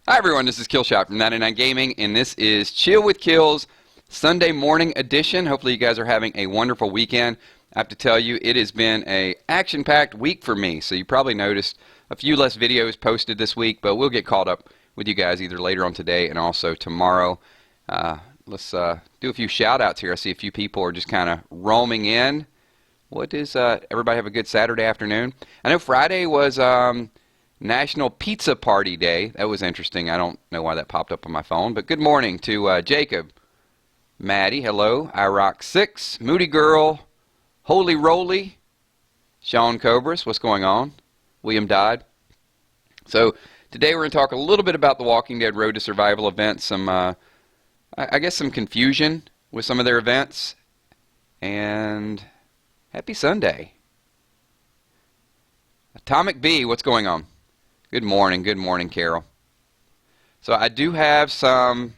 Hi everyone, this is Killshot from 99 Gaming, and this is Chill with KILZ Sunday morning edition. Hopefully you guys are having a wonderful weekend. I have to tell you, it has been a action-packed week for me, so you probably noticed a few less videos posted this week, but we'll get caught up with you guys either later on today and also tomorrow. Let's do a few shout-outs here. I see a few people are just kind of roaming in. What is, everybody have a good Saturday afternoon? I know Friday was National Pizza Party Day. That was interesting. I don't know why that popped up on my phone, but good morning to Jacob, Maddie, hello, iRock6, Moody Girl, Holy Roly, Sean Cobras, what's going on? William Dodd. So today we're going to talk a little bit about the Walking Dead Road to Survival event, some, I guess some confusion with some of their events, and happy Sunday. Atomic B, what's going on? Good morning, Carol. So I do have some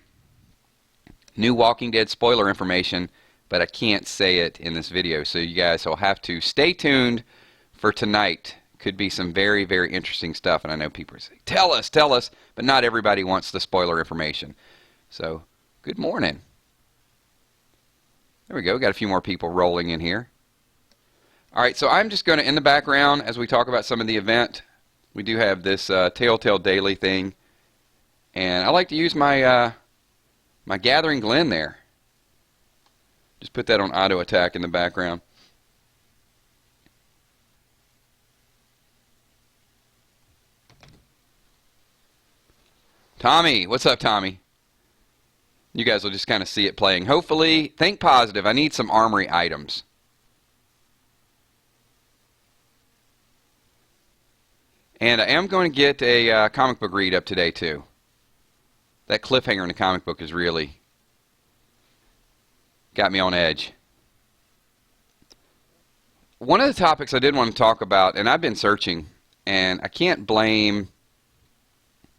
new Walking Dead spoiler information, but I can't say it in this video, so you guys will have to stay tuned for tonight. Could be some very, very interesting stuff, and I know people are saying, tell us, but not everybody wants the spoiler information. So, good morning. There we go, got a few more people rolling in here. Alright, so I'm just going to, in the background, as we talk about some of the event, we do have this Telltale Daily thing, and I like to use my my Gathering Glen there. Just put that on auto attack in the background. Tommy, what's up, Tommy? You guys will just kind of see it playing. Hopefully, think positive. I need some armory items. And I am going to get a comic book read up today, too. That cliffhanger in the comic book has really got me on edge. One of the topics I did want to talk about, and I've been searching, and I can't blame,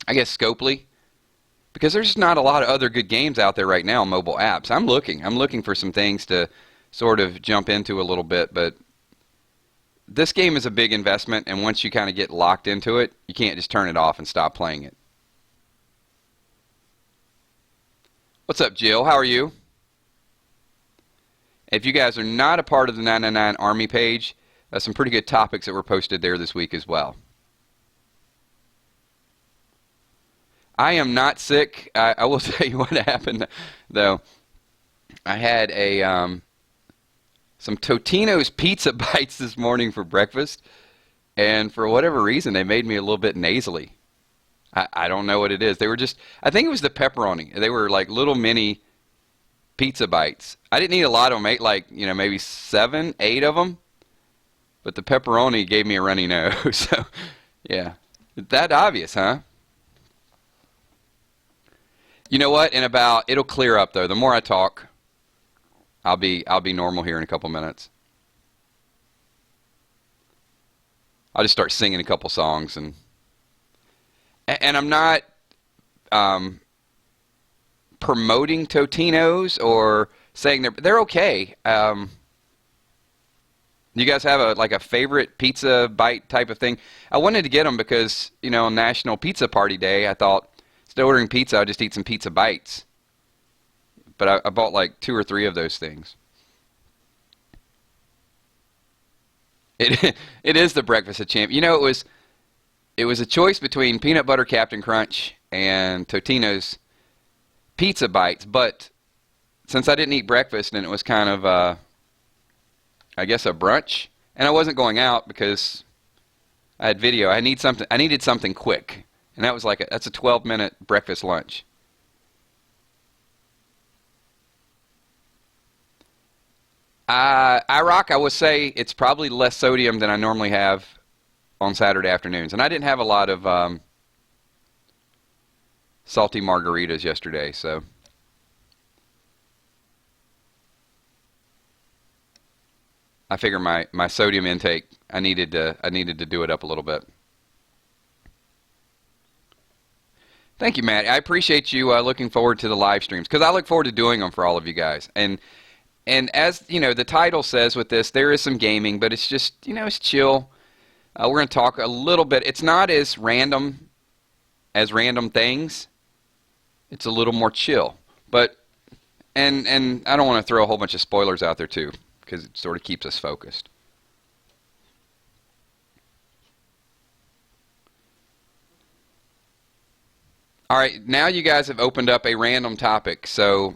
I guess, Scopely, because there's not a lot of other good games out there right now on mobile apps. I'm looking for some things to sort of jump into a little bit, but this game is a big investment, and once you kind of get locked into it, you can't just turn it off and stop playing it. What's up, Jill? How are you? If you guys are not a part of the 999 Army page, some pretty good topics that were posted there this week as well. I am not sick. I will tell you what happened, though. I had a some Totino's pizza bites this morning for breakfast, and for whatever reason, they made me a little bit nasally. I don't know what it is. They were just, I think it was the pepperoni. They were like little mini pizza bites. I didn't eat a lot of them. I ate like, you know, maybe 7, 8 of them, but the pepperoni gave me a runny nose. So, yeah. That obvious, huh? You know what? It'll clear up though. The more I talk, I'll be normal here in a couple minutes. I'll just start singing a couple songs, and I'm not promoting Totino's or saying they're okay. You guys have a favorite pizza bite type of thing? I wanted to get them because, you know, on National Pizza Party Day, I thought instead of ordering pizza, I'd just eat some pizza bites. But I bought like 2 or 3 of those things. It is the breakfast of champ. You know, it was a choice between peanut butter Captain Crunch and Totino's pizza bites. But since I didn't eat breakfast and it was kind of I guess a brunch, and I wasn't going out because I had video. I needed something quick, and that was that's a 12-minute breakfast lunch. iRock, I would say it's probably less sodium than I normally have on Saturday afternoons. And I didn't have a lot of salty margaritas yesterday, so I figure my sodium intake, I needed to do it up a little bit. Thank you, Matt. I appreciate you looking forward to the live streams, because I look forward to doing them for all of you guys. And as, you know, the title says with this, there is some gaming, but it's just, you know, it's chill. We're going to talk a little bit. It's not as random as random things, it's a little more chill. But and I don't want to throw a whole bunch of spoilers out there too, because it sort of keeps us focused. All right, now you guys have opened up a random topic. So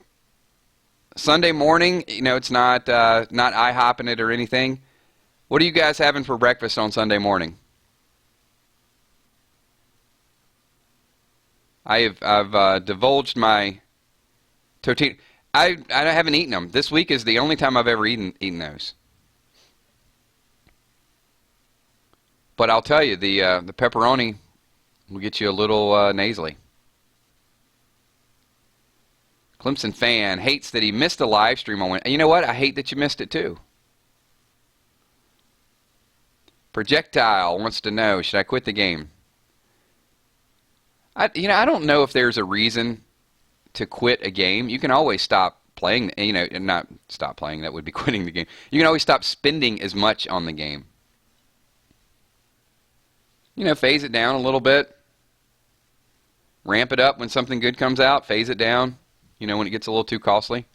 Sunday morning, it's not IHOPing it or anything. What are you guys having for breakfast on Sunday morning? I've divulged my tortilla. I haven't eaten them. This week is the only time I've ever eaten those. But I'll tell you, the pepperoni will get you a little nasally. Clemson fan hates that he missed the live stream on Wednesday. You know what? I hate that you missed it too. Projectile wants to know, should I quit the game? I don't know if there's a reason to quit a game. You can always stop playing, and not stop playing, that would be quitting the game. You can always stop spending as much on the game. Phase it down a little bit. Ramp it up when something good comes out. Phase it down, when it gets a little too costly.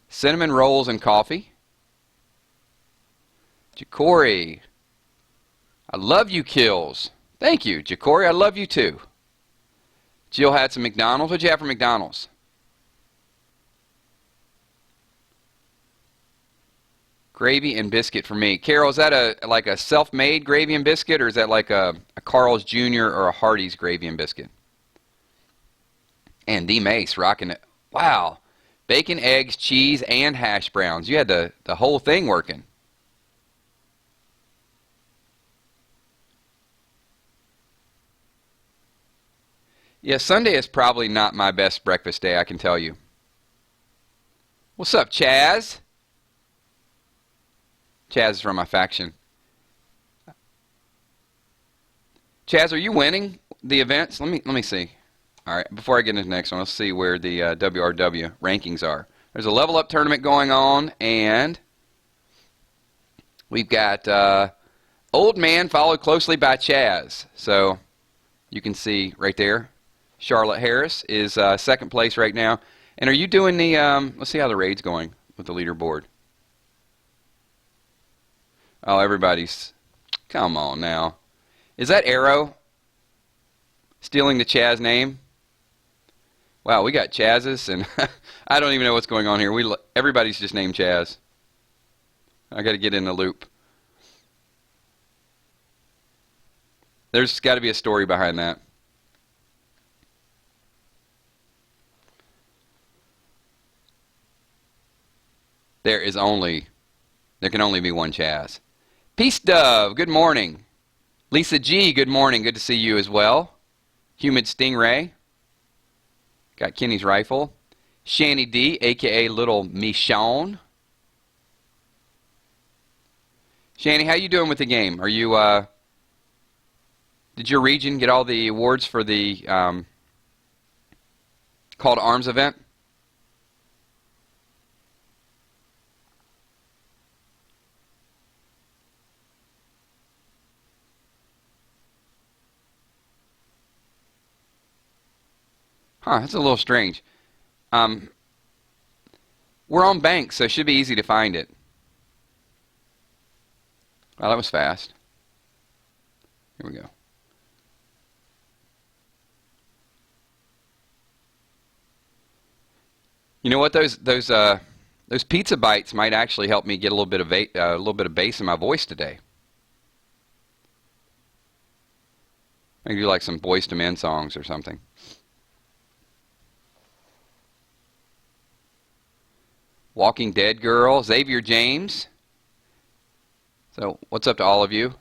Cinnamon rolls and coffee. Jacory, I love you, KILZ. Thank you, Jacory. I love you too. Jill had some McDonald's. What'd you have for McDonald's? Gravy and biscuit for me. Carol, is that like a self-made gravy and biscuit, or is that like a Carl's Jr. or a Hardee's gravy and biscuit? And D Mace rocking it. Wow. Bacon, eggs, cheese, and hash browns. You had the whole thing working. Yeah, Sunday is probably not my best breakfast day, I can tell you. What's up, Chaz? Chaz is from my faction. Chaz, are you winning the events? Let me see. All right, before I get into the next one, let's see where the WRW rankings are. There's a level up tournament going on, and we've got Old Man followed closely by Chaz. So you can see right there, Charlotte Harris is second place right now. And are you doing the, let's see how the raid's going with the leaderboard. Oh, everybody's, come on now. Is that Arrow stealing the Chaz name? Wow, we got Chaz's, and I don't even know what's going on here. Everybody's just named Chaz. I got to get in the loop. There's got to be a story behind that. There can only be one Chaz. Peace Dove, good morning. Lisa G, good morning. Good to see you as well. Humid Stingray. Got Kenny's Rifle. Shanny D, a.k.a. Little Michonne. Shanny, how you doing with the game? Are you, did your region get all the awards for the Call to Arms event? Huh, that's a little strange. We're on bank, so it should be easy to find it. Well, that was fast. Here we go. You know what? Those pizza bites might actually help me get a little bit of bass in my voice today. Maybe do like some Boyz II Men songs or something. Walking Dead Girl, Xavier James. So, what's up to all of you?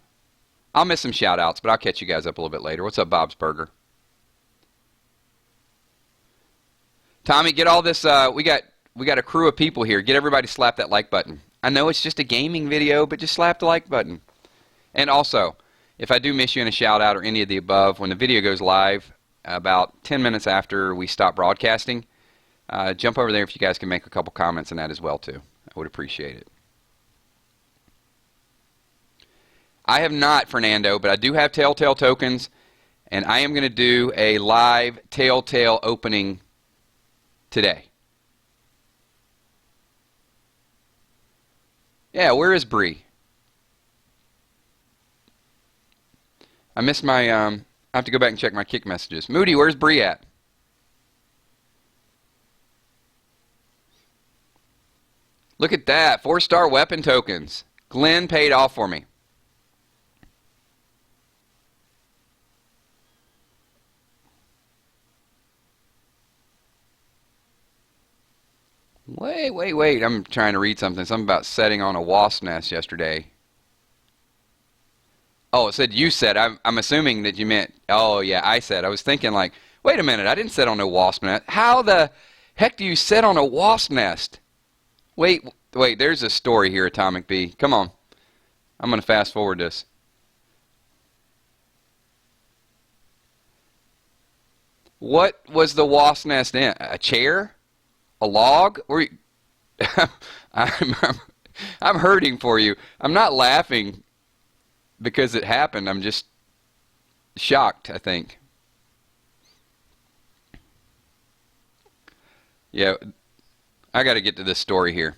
I'll miss some shout-outs, but I'll catch you guys up a little bit later. What's up, Bob's Burger? Tommy, get all this, we got a crew of people here. Get everybody to slap that like button. I know it's just a gaming video, but just slap the like button. And also, if I do miss you in a shout-out or any of the above, when the video goes live, about 10 minutes after we stop broadcasting, jump over there if you guys can make a couple comments on that as well, too. I would appreciate it. I have not, Fernando, but I do have Telltale tokens, and I am going to do a live Telltale opening today. Yeah, where is Bree? I missed my, I have to go back and check my kick messages. Moody, where's Bree at? Look at that, 4-star weapon tokens. Glenn paid off for me. Wait. I'm trying to read something. Something about setting on a wasp nest yesterday. Oh, it said you said. I'm assuming that you meant, oh, yeah, I said. I was thinking like, wait a minute, I didn't set on a wasp nest. How the heck do you set on a wasp nest? Wait, there's a story here, Atomic B. Come on. I'm going to fast forward this. What was the wasp nest in? A chair? A log? Or I'm, I'm hurting for you. I'm not laughing because it happened. I'm just shocked, I think. Yeah, I got to get to this story here.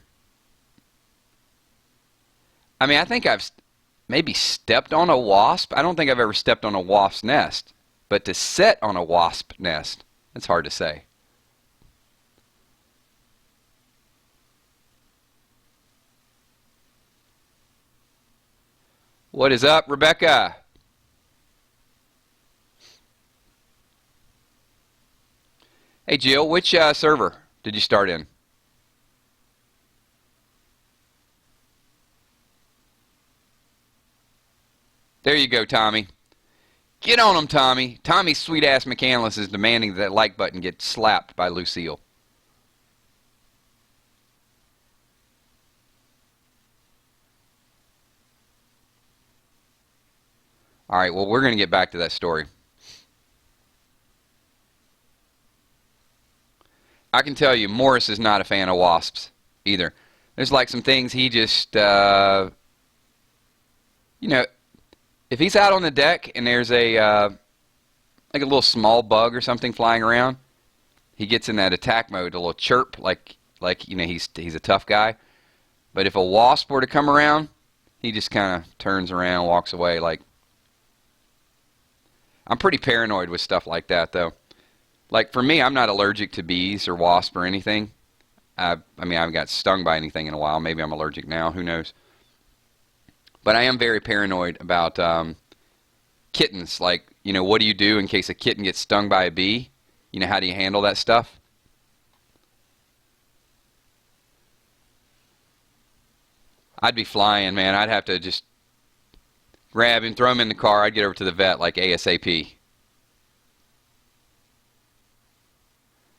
I mean, I think I've maybe stepped on a wasp. I don't think I've ever stepped on a wasp's nest. But to set on a wasp nest, that's hard to say. What is up, Rebecca? Hey, Jill, which server did you start in? There you go, Tommy. Get on him, Tommy. Tommy's sweet-ass McCandless is demanding that like button get slapped by Lucille. All right, well, we're going to get back to that story. I can tell you, Morris is not a fan of wasps either. There's like some things he just, you know, if he's out on the deck and there's a like a little small bug or something flying around, he gets in that attack mode, a little chirp, like you know he's a tough guy. But if a wasp were to come around, he just kind of turns around, walks away. Like I'm pretty paranoid with stuff like that, though. Like for me, I'm not allergic to bees or wasps or anything. I mean, I haven't got stung by anything in a while. Maybe I'm allergic now. Who knows? But I am very paranoid about kittens. Like, you know, what do you do in case a kitten gets stung by a bee? You know, how do you handle that stuff? I'd be flying, man. I'd have to just grab him, throw him in the car. I'd get over to the vet like ASAP.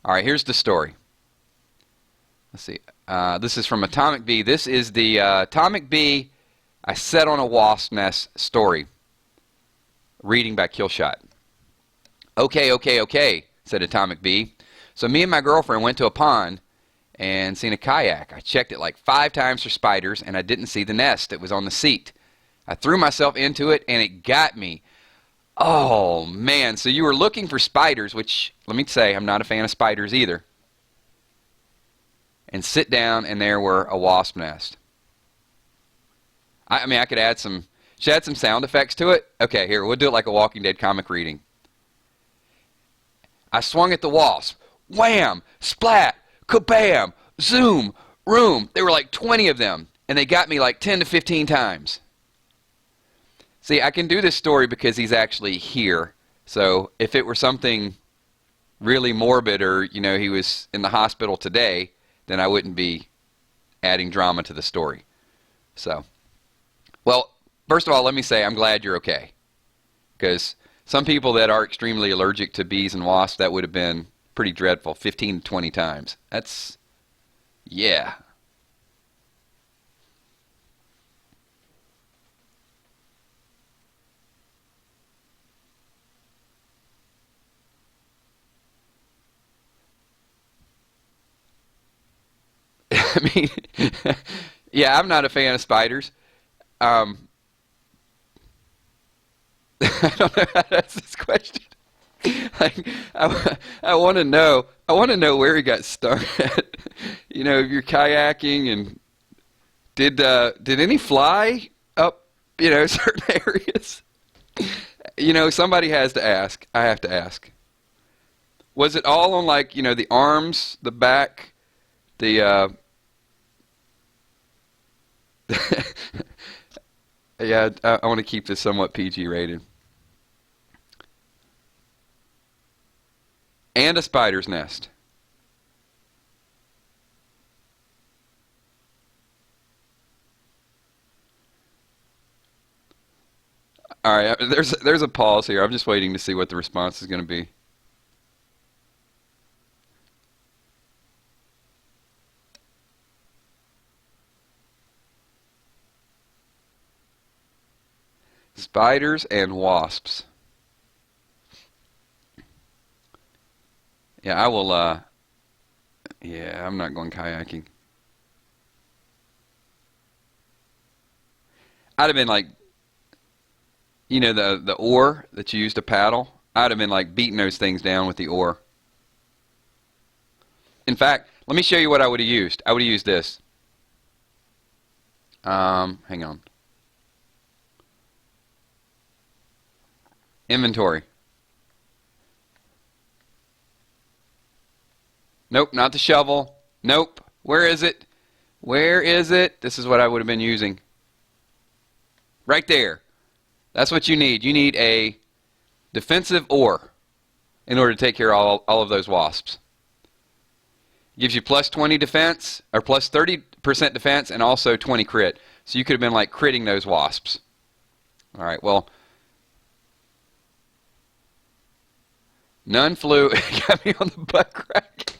All right, here's the story. Let's see. This is from Atomic B. This is the Atomic B I set on a wasp nest story. Reading by Killshot. Okay, said Atomic B. So me and my girlfriend went to a pond and seen a kayak. I checked it like 5 times for spiders, and I didn't see the nest. It was on the seat. I threw myself into it, and it got me. Oh, man. So you were looking for spiders, which, let me say, I'm not a fan of spiders either. And sit down, and there were a wasp nest. I mean, I could add some... Should I add some sound effects to it? Okay, here, we'll do it like a Walking Dead comic reading. I swung at the wasp. Wham! Splat! Kabam! Zoom! Room! There were like 20 of them, and they got me like 10 to 15 times. See, I can do this story because he's actually here. So if it were something really morbid or, you know, he was in the hospital today, then I wouldn't be adding drama to the story. So, well, first of all, let me say I'm glad you're okay. Because some people that are extremely allergic to bees and wasps, that would have been pretty dreadful. 15 to 20 times. That's, yeah. I mean, yeah, I'm not a fan of spiders. Um, I don't know how to ask this question. Like, I want to know. I want to know where he got stung at. If you're kayaking and did any fly up, certain areas? Somebody has to ask. I have to ask. Was it all on like, the arms, the back, the yeah, I want to keep this somewhat PG rated. And a spider's nest. All right, there's a pause here. I'm just waiting to see what the response is going to be. Spiders and wasps. Yeah, I will, yeah, I'm not going kayaking. I'd have been like, the oar that you use to paddle? I'd have been like beating those things down with the oar. In fact, let me show you what I would have used. I would have used this. Hang on. Inventory. Nope, not the shovel. Nope. Where is it? Where is it? This is what I would have been using. Right there. That's what you need. You need a defensive oar in order to take care of all of those wasps. Gives you plus 20 defense, or plus 30% defense, and also 20 crit. So you could have been like critting those wasps. All right, well, none flew. Got me on the butt crack.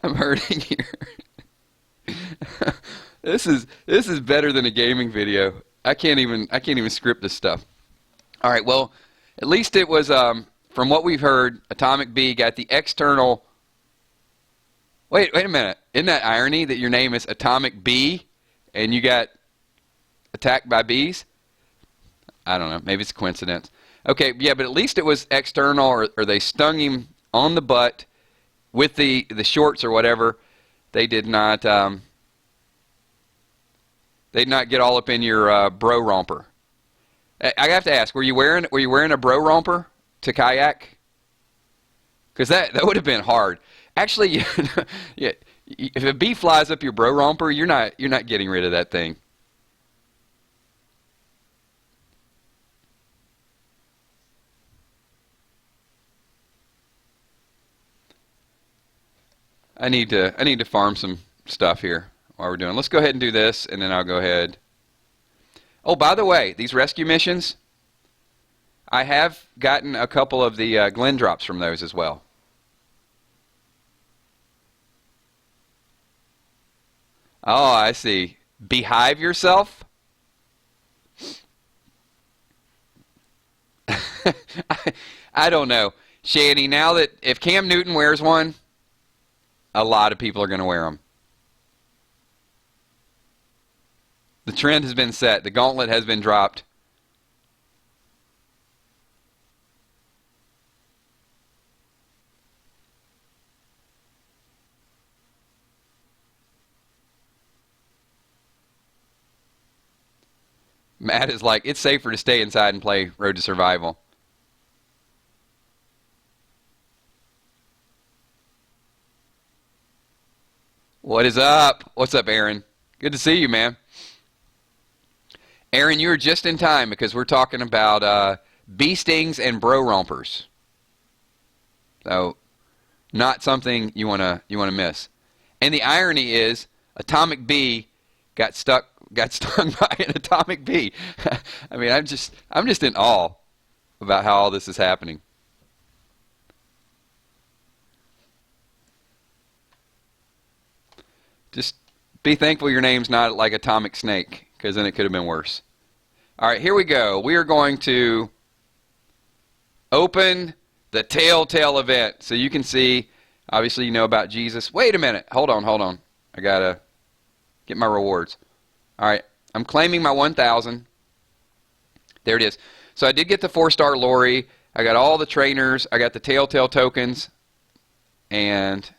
I'm hurting here. This is better than a gaming video. I can't even script this stuff. All right, well, at least it was from what we've heard, Atomic Bee got the external. Wait a minute. Isn't that irony that your name is Atomic Bee and you got attacked by bees? I don't know. Maybe it's a coincidence. Okay, yeah, but at least it was external, or they stung him on the butt with the shorts or whatever. They did not get all up in your bro romper. I have to ask, were you wearing a bro romper to kayak? Because that would have been hard. Actually, yeah, if a bee flies up your bro romper, you're not getting rid of that thing. I need to farm some stuff here while we're doing. Let's go ahead and do this, and then I'll go ahead. Oh, by the way, these rescue missions, I have gotten a couple of the Glen drops from those as well. Oh, I see. Behive yourself? I don't know. Shanny, now that if Cam Newton wears one, a lot of people are going to wear them. The trend has been set. The gauntlet has been dropped. Matt is like, it's safer to stay inside and play Road to Survival. What is up? What's up, Aaron? Good to see you, man. Aaron, you were just in time because we're talking about bee stings and bro rompers. So, not something you wanna miss. And the irony is, Atomic Bee got stung by an atomic bee. I mean, I'm just in awe about how all this is happening. Just be thankful your name's not like Atomic Snake, because then it could have been worse. All right, here we go. We are going to open the Telltale event. So you can see, obviously you know about Jesus. Wait a minute. Hold on. I got to get my rewards. All right, I'm claiming my 1,000. There it is. So I did get the 4-star lorry. I got all the trainers. I got the telltale tokens. And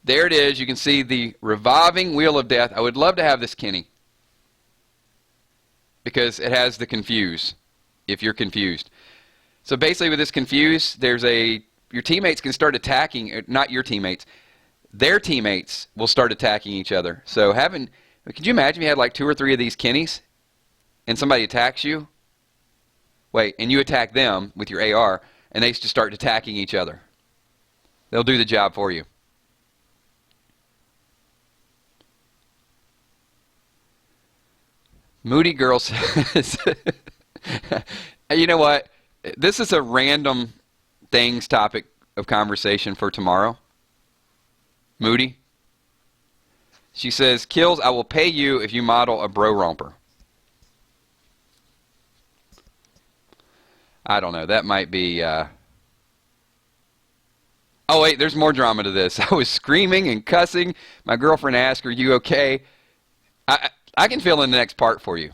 there it is. You can see the revolving wheel of death. I would love to have this Kenny, because it has the confuse, if you're confused. So basically with this confuse, your teammates can start attacking, not your teammates, their teammates will start attacking each other. So could you imagine if you had like 2 or 3 of these Kennys and somebody attacks you? Wait, and you attack them with your AR, and they just start attacking each other. They'll do the job for you. Moody Girl says, you know what? This is a random things topic of conversation for tomorrow. Moody. She says, KILZ, I will pay you if you model a bro romper. I don't know. That might be... Oh, wait. There's more drama to this. I was screaming and cussing. My girlfriend asked, are you okay? I can fill in the next part for you.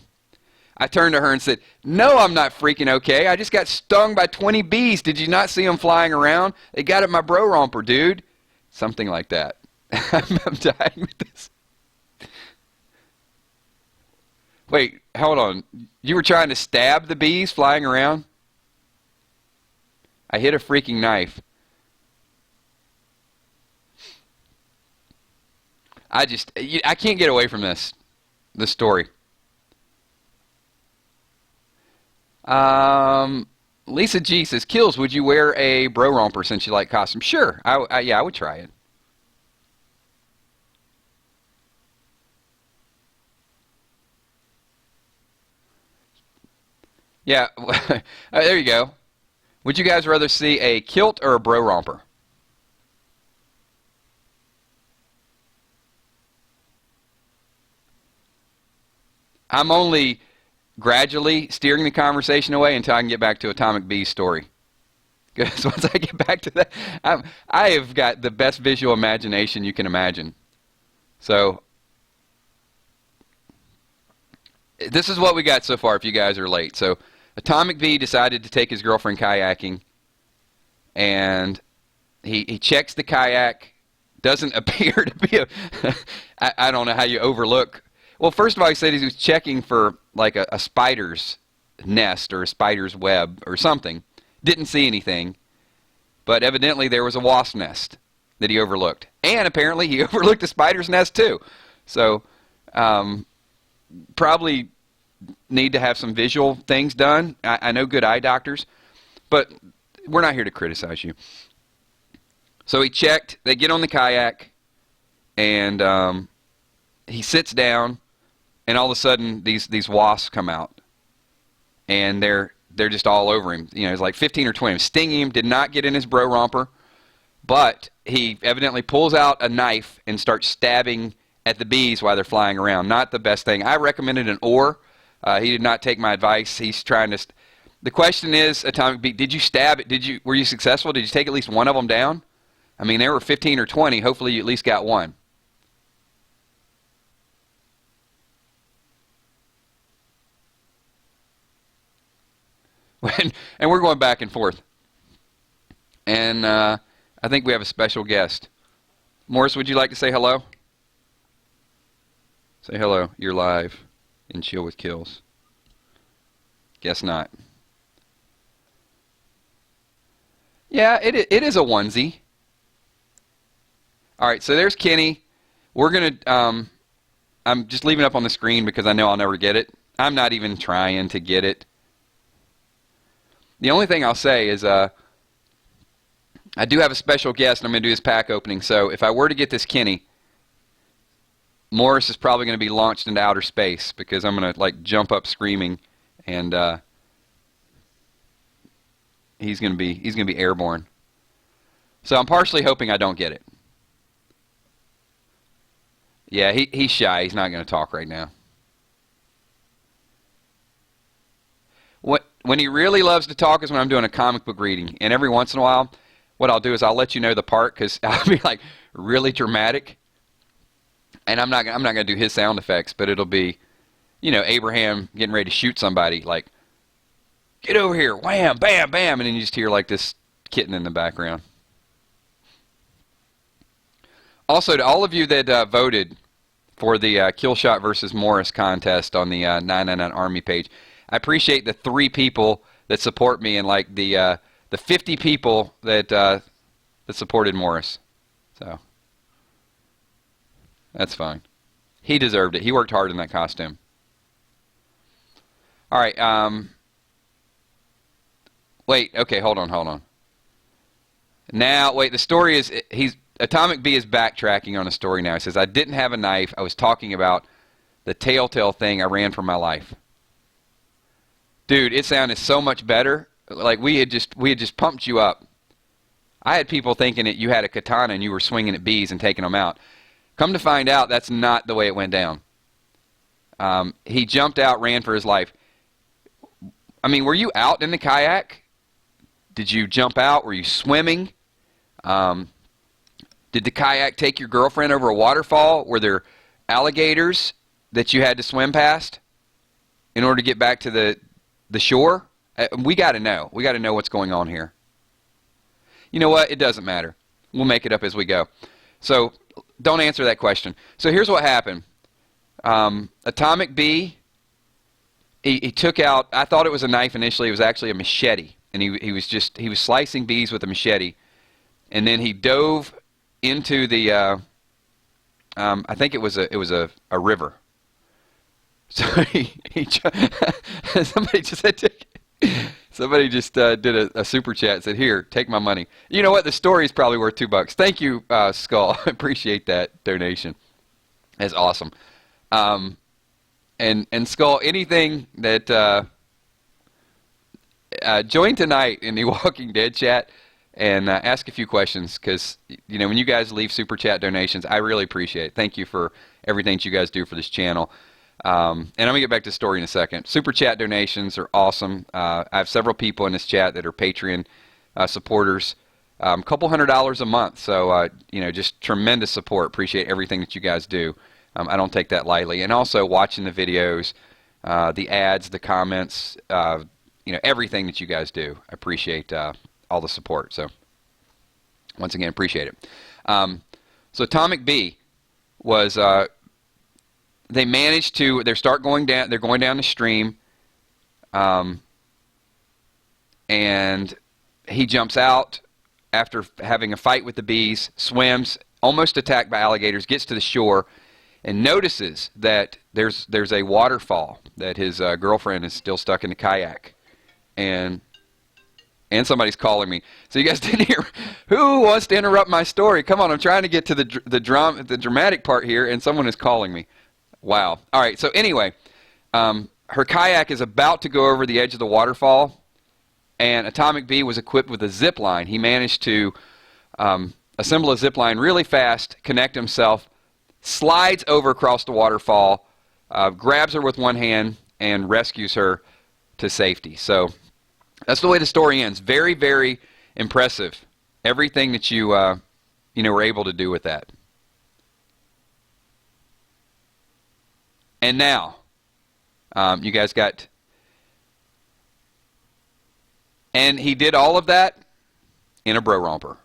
I turned to her and said, no, I'm not freaking okay. I just got stung by 20 bees. Did you not see them flying around? They got at my bro romper, dude. Something like that. I'm dying with this. Wait, hold on. You were trying to stab the bees flying around? I hit a freaking knife. I can't get away from this story. Lisa G says, KILZ, would you wear a bro romper since you like costumes? Sure. Yeah, I would try it. Yeah, there you go. Would you guys rather see a kilt or a bro romper? I'm only gradually steering the conversation away until I can get back to Atomic Bee's story. Because once I get back to that, I have got the best visual imagination you can imagine. So, this is what we got so far if you guys are late. So, Atomic Bee decided to take his girlfriend kayaking, and he checks the kayak. Doesn't appear to be I don't know how you overlook. Well, first of all, he said he was checking for like a spider's nest or a spider's web or something. Didn't see anything, but evidently there was a wasp nest that he overlooked. And apparently he overlooked a spider's nest too. So probably need to have some visual things done. I know good eye doctors, but we're not here to criticize you. So he checked. They get on the kayak, and he sits down, and all of a sudden these wasps come out, and they're just all over him. You know, it's like 15 or 20 stinging him. Did not get in his bro romper, but he evidently pulls out a knife and starts stabbing at the bees while they're flying around. Not the best thing. I recommended an oar. He did not take my advice. He's trying to. The question is, Atomic Bee, did you stab it? Were you successful? Did you take at least one of them down? I mean, there were 15 or 20. Hopefully, you at least got one. And we're going back and forth. And I think we have a special guest. Morris, would you like to say hello? Say hello. You're live in Chill with KILZ. Guess not. Yeah, it is a onesie. All right, so there's Kenny. We're going to, I'm just leaving it up on the screen because I know I'll never get it. I'm not even trying to get it. The only thing I'll say is I do have a special guest, and I'm going to do this pack opening. So if I were to get this Kenny, Morris is probably going to be launched into outer space because I'm going to like jump up screaming, and he's going to be airborne. So I'm partially hoping I don't get it. Yeah, he's shy. He's not going to talk right now. When he really loves to talk is when I'm doing a comic book reading. And every once in a while, what I'll do is I'll let you know the part because I'll be like really dramatic. And I'm not going to do his sound effects, but it'll be you know, Abraham getting ready to shoot somebody, like, get over here, wham, bam, bam, and then you just hear like this kitten in the background. Also, to all of you that voted for the Killshot versus Morris contest on the 999 Army page, I appreciate the 3 people that support me and like the 50 people that that supported Morris. So that's fine. He deserved it. He worked hard in that costume. All right. Wait. Okay. Hold on. Now, wait. The story is Atomic B is backtracking on a story now. He says, I didn't have a knife. I was talking about the telltale thing. I ran for my life. Dude, it sounded so much better. Like we had just pumped you up. I had people thinking that you had a katana and you were swinging at bees and taking them out. Come to find out, that's not the way it went down. He jumped out, ran for his life. I mean, were you out in the kayak? Did you jump out? Were you swimming? Did the kayak take your girlfriend over a waterfall? Were there alligators that you had to swim past in order to get back to the shore? We got to know. We got to know what's going on here. You know what? It doesn't matter. We'll make it up as we go. So don't answer that question. So here's what happened. Atomic B, he took out, I thought it was a knife initially. It was actually a machete. And he was slicing bees with a machete. And then he dove into the I think it was a river. So somebody just did a super chat and said, here, take my money. You know what? The story's probably worth $2. Thank you, Skull. I appreciate that donation. That's awesome. And Skull, anything that join tonight in the Walking Dead chat and ask a few questions, because you know when you guys leave super chat donations, I really appreciate it. Thank you for everything that you guys do for this channel. And I'm gonna get back to the story in a second. Super chat donations are awesome. I have several people in this chat that are Patreon supporters, a couple $100s a month. So you know, just tremendous support. Appreciate everything that you guys do. I don't take that lightly. And also watching the videos, the ads, the comments, you know, everything that you guys do. I appreciate all the support. So once again, appreciate it. So Atomic B was they managed to they're going down the stream, and he jumps out after having a fight with the bees, swims, almost attacked by alligators, gets to the shore, and notices that there's a waterfall, that his girlfriend is still stuck in the kayak, and somebody's calling me. So you guys didn't hear. Who wants to interrupt my story? Come on, I'm trying to get to the dramatic part here, and someone is calling me. Wow. All right. So anyway, her kayak is about to go over the edge of the waterfall, and Atomic B was equipped with a zip line. He managed to assemble a zip line really fast, connect himself, slides over across the waterfall, grabs her with one hand, and rescues her to safety. So that's the way the story ends. Very, very impressive. Everything that you were able to do with that. And now, you guys got, and he did all of that in a bro romper.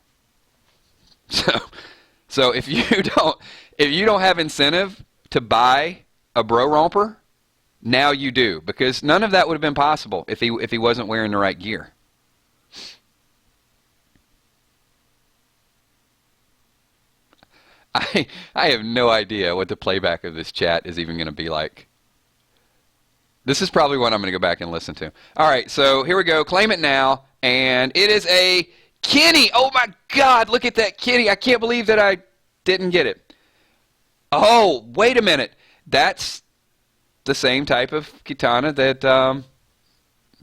So if you don't have incentive to buy a bro romper, now you do, because none of that would have been possible if he wasn't wearing the right gear. I have no idea what the playback of this chat is even going to be like. This is probably what I'm going to go back and listen to. All right, so here we go. Claim it now, and it is a Kenny. Oh my God, look at that Kenny. I can't believe that I didn't get it. Oh, wait a minute. That's the same type of katana that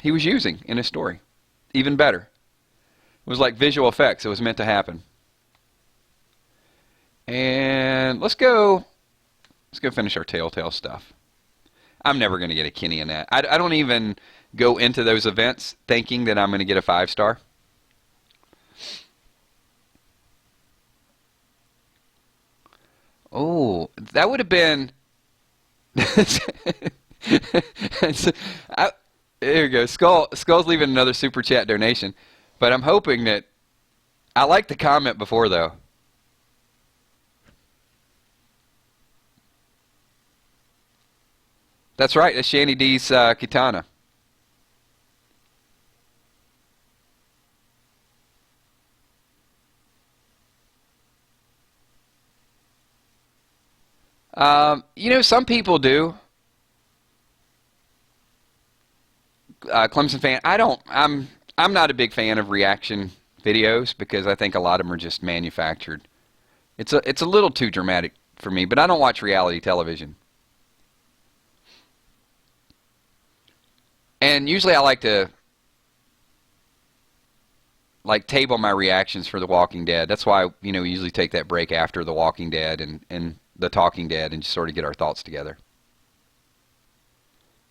he was using in his story. Even better. It was like visual effects. It was meant to happen. And let's go finish our Telltale stuff. I'm never going to get a Kenny in that. I don't even go into those events thinking that I'm going to get a 5-star. Oh, that would have been... So, I, there you go. Skull's leaving another super chat donation, but I'm hoping that I like the comment before though. That's right. That's Shanny D's katana. Some people do. Clemson fan. I don't. I'm not a big fan of reaction videos because I think a lot of them are just manufactured. It's a little too dramatic for me. But I don't watch reality television. And usually I like to table my reactions for The Walking Dead. That's why we usually take that break after The Walking Dead and The Talking Dead and just sort of get our thoughts together.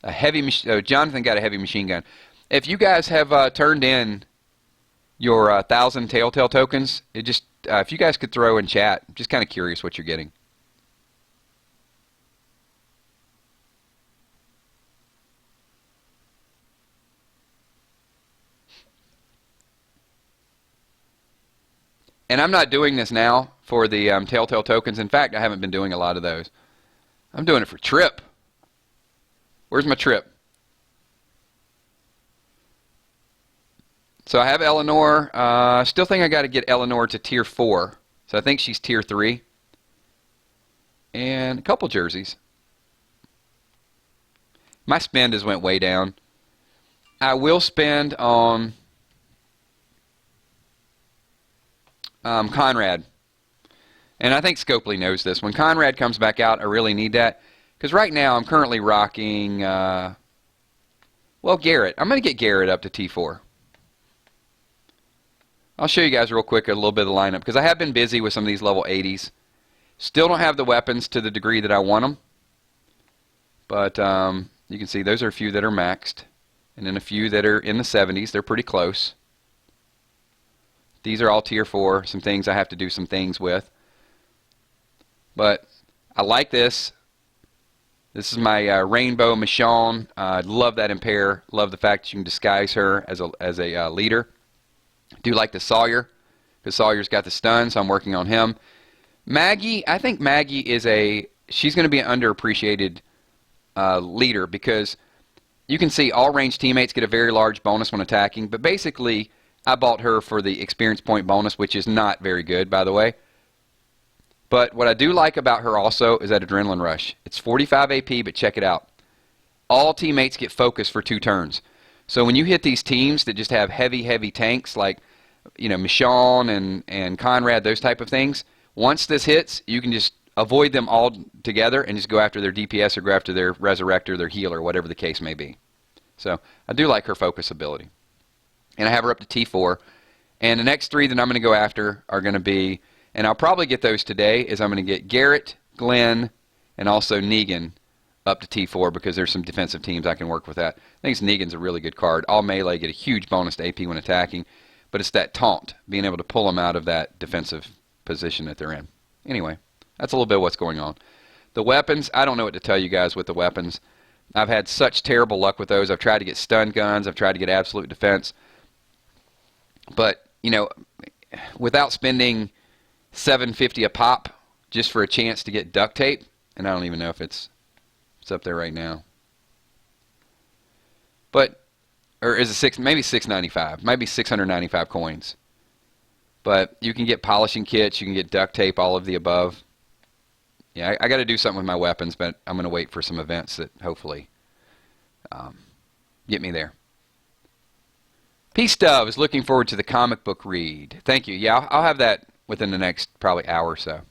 Jonathan got a heavy machine gun. If you guys have turned in your 1,000 Telltale tokens, if you guys could throw in chat, just kind of curious what you're getting. And I'm not doing this now for the Telltale tokens. In fact, I haven't been doing a lot of those. I'm doing it for Trip. Where's my Trip? So I have Eleanor. I still think I got to get Eleanor to tier 4. So I think she's tier 3. And a couple jerseys. My spend has went way down. I will spend on Conrad. And I think Scopely knows this. When Conrad comes back out, I really need that. Because right now I'm currently rocking, Garrett. I'm going to get Garrett up to T4. I'll show you guys real quick a little bit of the lineup. Because I have been busy with some of these level 80s. Still don't have the weapons to the degree that I want them. But you can see those are a few that are maxed. And then a few that are in the 70s. They're pretty close. These are all tier 4. Some things I have to do some things with. But I like this. This is my Rainbow Michonne. I love that Impair. Love the fact that you can disguise her as a leader. I do like the Sawyer, because Sawyer's got the stun, so I'm working on him. Maggie, I think Maggie she's going to be an underappreciated leader, because you can see all ranged teammates get a very large bonus when attacking, but basically I bought her for the experience point bonus, which is not very good, by the way. But what I do like about her also is that Adrenaline Rush. It's 45 AP, but check it out. All teammates get focused for 2 turns. So when you hit these teams that just have heavy, heavy tanks like, Michonne and Conrad, those type of things, once this hits, you can just avoid them all together and just go after their DPS or go after their Resurrector, their healer, whatever the case may be. So I do like her focus ability. And I have her up to T4. And the next 3 that I'm going to go after are going to be, and I'll probably get those today, is I'm going to get Garrett, Glenn, and also Negan up to T4 because there's some defensive teams I can work with that. I think Negan's a really good card. All melee get a huge bonus to AP when attacking, but it's that taunt, being able to pull them out of that defensive position that they're in. Anyway, that's a little bit of what's going on. The weapons, I don't know what to tell you guys with the weapons. I've had such terrible luck with those. I've tried to get stun guns. I've tried to get absolute defense. But, without spending $750 a pop just for a chance to get duct tape, and I don't even know if it's up there right now. But, or is it maybe $695, maybe 695 coins. But you can get polishing kits, you can get duct tape, all of the above. Yeah, I got to do something with my weapons, but I'm going to wait for some events that hopefully get me there. Peace Dove is looking forward to the comic book read. Thank you. Yeah, I'll have that within the next probably hour or so.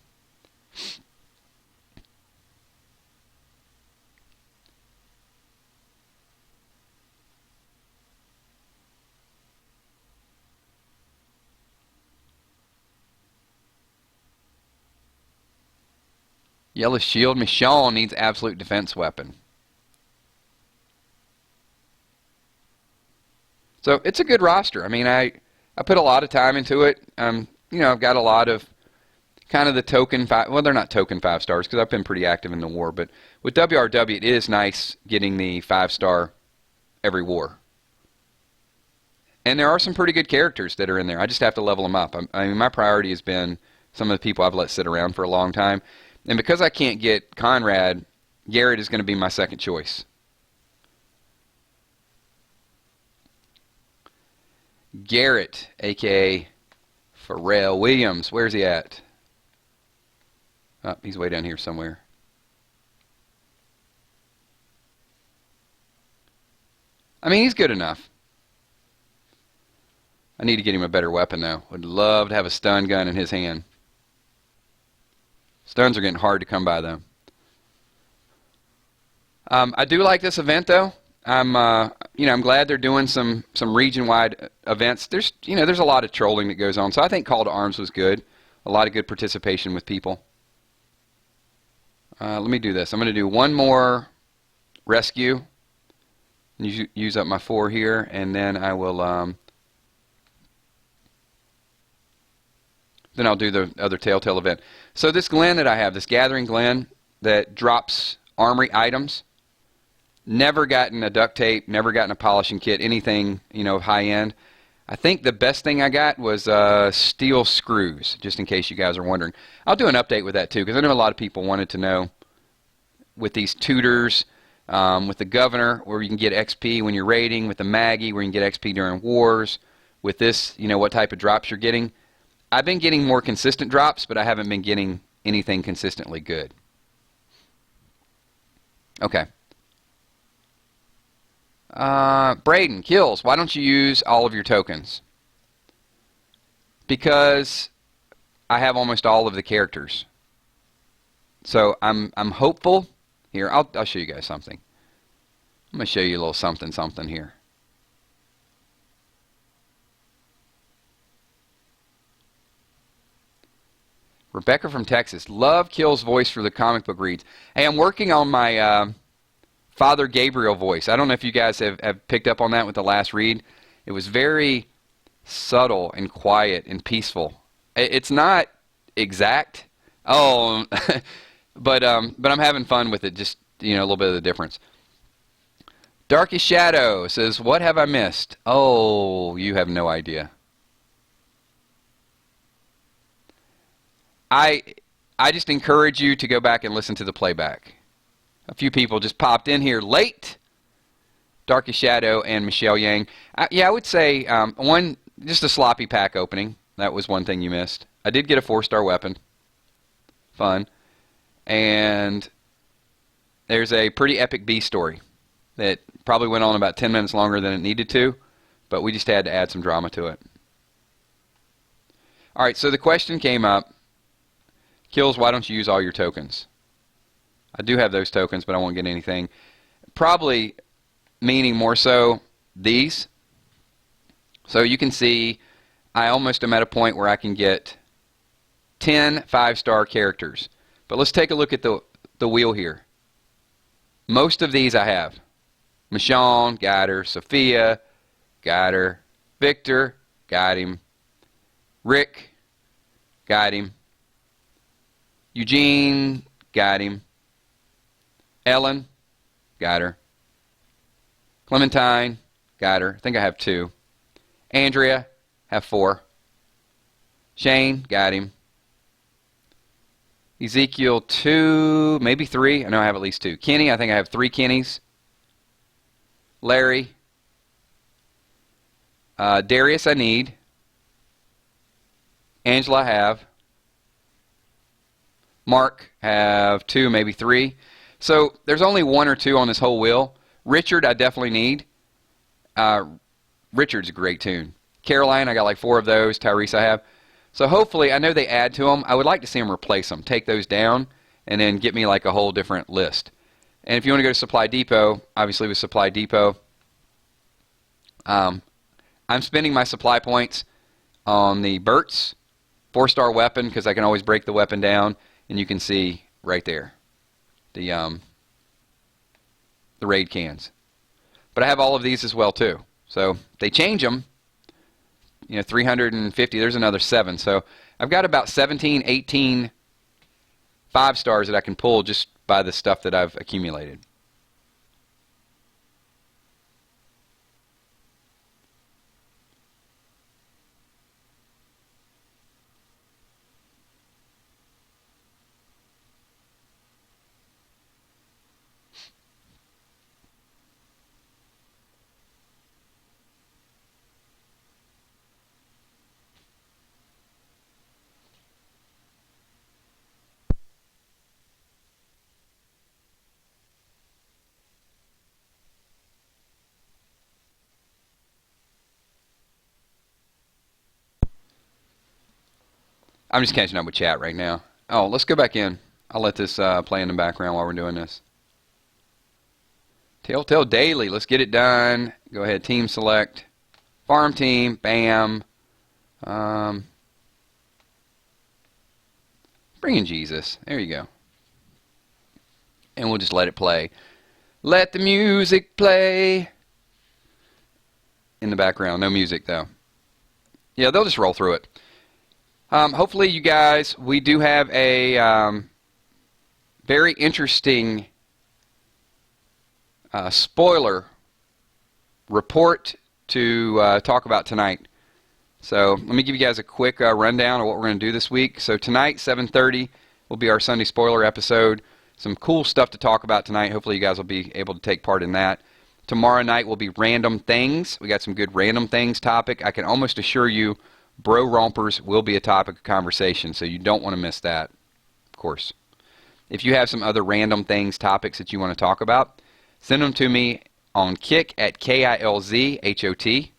Yellow Shield. Michonne needs absolute defense weapon. So it's a good roster. I mean, I put a lot of time into it. I've got a lot of kind of the token five. Well, they're not token 5 stars because I've been pretty active in the war. But with WRW, it is nice getting the 5-star every war. And there are some pretty good characters that are in there. I just have to level them up. I mean, my priority has been some of the people I've let sit around for a long time. And because I can't get Conrad, Garrett is going to be my second choice. Garrett, a.k.a. Pharrell Williams. Where's he at? Oh, he's way down here somewhere. I mean, he's good enough. I need to get him a better weapon, though. Would love to have a stun gun in his hand. Stuns are getting hard to come by, though. I do like this event, though. I'm glad they're doing some region-wide events. There's a lot of trolling that goes on, so I think Call to Arms was good. A lot of good participation with people. Let me do this. I'm going to do one more rescue. Use up my 4 here, and then I will. Then I'll do the other Telltale event. So this Glen that I have, this Gathering Glen that drops armory items, never gotten a duct tape, never gotten a polishing kit, anything, high end. I think the best thing I got was steel screws, just in case you guys are wondering. I'll do an update with that too, because I know a lot of people wanted to know with these tutors, with the Governor, where you can get XP when you're raiding, with the Maggie, where you can get XP during wars, with this, what type of drops you're getting. I've been getting more consistent drops, but I haven't been getting anything consistently good. Okay. Braden, KILZ, why don't you use all of your tokens? Because I have almost all of the characters. So I'm hopeful. Here, I'll show you guys something. I'm going to show you a little something here. Rebecca from Texas. Love KILZ voice for the comic book reads. Hey, I'm working on my Father Gabriel voice. I don't know if you guys have picked up on that with the last read. It was very subtle and quiet and peaceful. It's not exact. Oh, but I'm having fun with it. Just, a little bit of the difference. Darkest Shadow says, what have I missed? Oh, you have no idea. I just encourage you to go back and listen to the playback. A few people just popped in here late. Darkest Shadow and Michelle Yang. I would say just a sloppy pack opening. That was one thing you missed. I did get a 4-star weapon. Fun. And there's a pretty epic B story that probably went on about 10 minutes longer than it needed to, but we just had to add some drama to it. All right, so the question came up. KILZ, why don't you use all your tokens? I do have those tokens, but I won't get anything. Probably meaning more so these. So you can see I almost am at a point where I can get 10 5-star characters. But let's take a look at the wheel here. Most of these I have. Michonne, got her. Sophia, got her. Victor, got him. Rick, got him. Eugene, got him. Ellen, got her. Clementine, got her. I think I have 2. Andrea, have 4. Shane, got him. Ezekiel, 2, maybe 3. I know I have at least 2. Kenny, I think I have 3 Kennys. Larry. Darius, I need. Angela, I have. Mark, have 2, maybe 3. So there's only 1 or 2 on this whole wheel. Richard, I definitely need. Richard's a great tune. Caroline, I got like 4 of those. Tyrese, I have. So hopefully, I know they add to them. I would like to see them replace them. Take those down and then get me like a whole different list. And if you want to go to Supply Depot, obviously with Supply Depot, I'm spending my supply points on the Burt's 4-star weapon because I can always break the weapon down. And you can see right there the raid cans. But I have all of these as well too. So they change them. 350. There's another 7. So I've got about 17, 18 5-stars that I can pull just by the stuff that I've accumulated. I'm just catching up with chat right now. Oh, let's go back in. I'll let this play in the background while we're doing this. Telltale Daily. Let's get it done. Go ahead. Team select. Farm team. Bam. Bring in Jesus. There you go. And we'll just let it play. Let the music play. In the background. No music, though. Yeah, they'll just roll through it. Hopefully, you guys, we do have a very interesting spoiler report to talk about tonight. So let me give you guys a quick rundown of what we're going to do this week. So tonight, 7:30, will be our Sunday spoiler episode. Some cool stuff to talk about tonight. Hopefully, you guys will be able to take part in that. Tomorrow night will be random things. We got some good random things topic. I can almost assure you, bro rompers will be a topic of conversation, so you don't want to miss that, of course. If you have some other random things, topics that you want to talk about, send them to me on Kik at KILZ, HOT.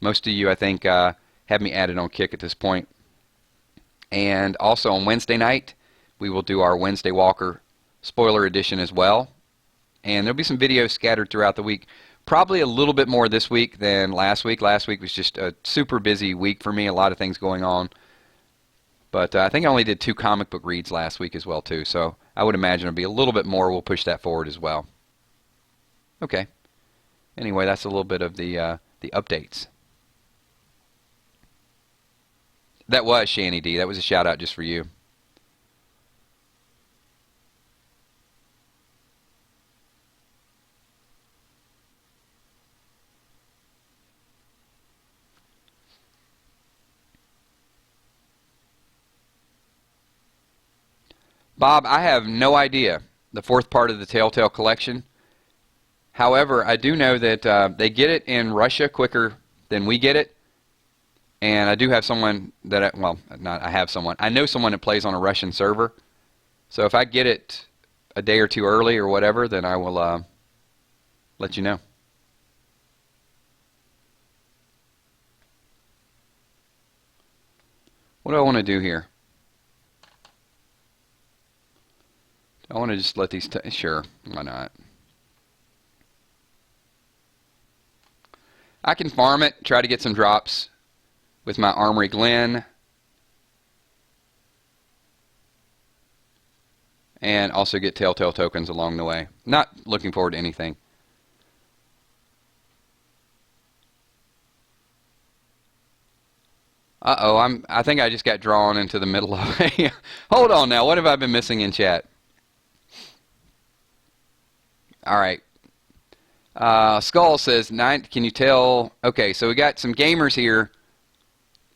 Most of you, I think, have me added on Kik at this point. And also on Wednesday night, we will do our Wednesday Walker spoiler edition as well. And there'll be some videos scattered throughout the week. Probably a little bit more this week than last week. Last week was just a super busy week for me, a lot of things going on. But I think I only did 2 comic book reads last week as well, too. So I would imagine it'll be a little bit more. We'll push that forward as well. Okay. Anyway, that's a little bit of the updates. That was Shanny D. That was a shout out just for you. Bob, I have no idea the 4th part of the Telltale collection. However, I do know that they get it in Russia quicker than we get it. And I do have someone that, I know someone that plays on a Russian server. So if I get it a day or two early or whatever, then I will let you know. What do I want to do here? I want to just let these, sure, why not? I can farm it, try to get some drops with my Armory Glen. And also get Telltale tokens along the way. Not looking forward to anything. Uh-oh, I think I just got drawn into the middle of it. Hold on now, what have I been missing in chat? All right. Skull says, can you tell? Okay, so we got some gamers here